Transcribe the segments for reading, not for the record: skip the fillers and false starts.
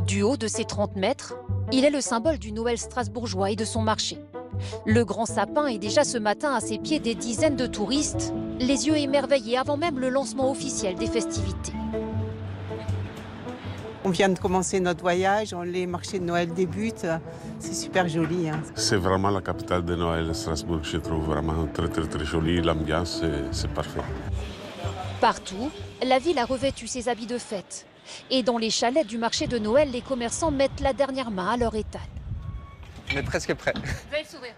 Du haut de ses 30 mètres, il est le symbole du Noël strasbourgeois et de son marché. Le grand sapin est déjà ce matin à ses pieds des dizaines de touristes, les yeux émerveillés avant même le lancement officiel des festivités. On vient de commencer notre voyage, les marchés de Noël débutent, c'est super joli. C'est vraiment la capitale de Noël, Strasbourg, je trouve vraiment très jolie, l'ambiance c'est parfait. Partout, la ville a revêtu ses habits de fête. Et dans les chalets du marché de Noël, les commerçants mettent la dernière main à leur étal. On est presque prêts. Vous avez le sourire?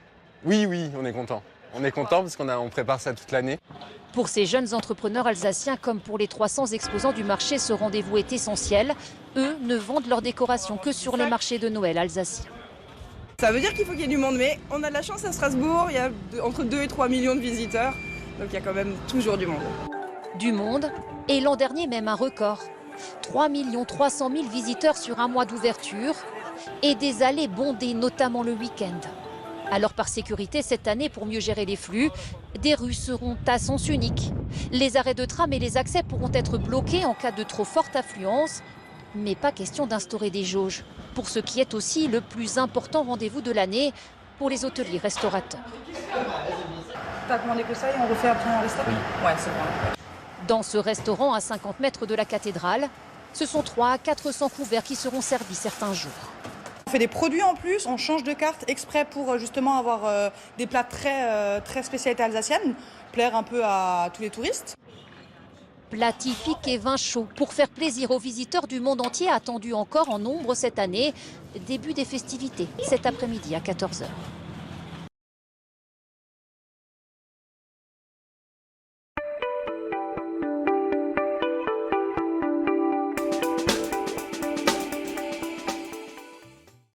Oui, on est content. On est content parce qu'on prépare ça toute l'année. Pour ces jeunes entrepreneurs alsaciens, comme pour les 300 exposants du marché, ce rendez-vous est essentiel. Eux ne vendent leurs décorations que sur les marchés de Noël alsaciens. Ça veut dire qu'il faut qu'il y ait du monde, mais on a de la chance à Strasbourg, il y a entre 2 et 3 millions de visiteurs, donc il y a quand même toujours du monde. Du monde, et l'an dernier même un record. 3 300 000 visiteurs sur un mois d'ouverture et des allées bondées, notamment le week-end. Alors par sécurité, cette année, pour mieux gérer les flux, des rues seront à sens unique. Les arrêts de tram et les accès pourront être bloqués en cas de trop forte affluence, mais pas question d'instaurer des jauges, pour ce qui est aussi le plus important rendez-vous de l'année pour les hôteliers restaurateurs. T'as commandé que ça et on refait après un restaurant? Ouais, c'est bon. Dans ce restaurant à 50 mètres de la cathédrale, ce sont 300 à 400 couverts qui seront servis certains jours. On fait des produits en plus, on change de carte exprès pour justement avoir des plats très spécialités alsaciennes, plaire un peu à tous les touristes. Plats typiques et vins chauds pour faire plaisir aux visiteurs du monde entier attendus encore en nombre cette année. Début des festivités cet après-midi à 14 h.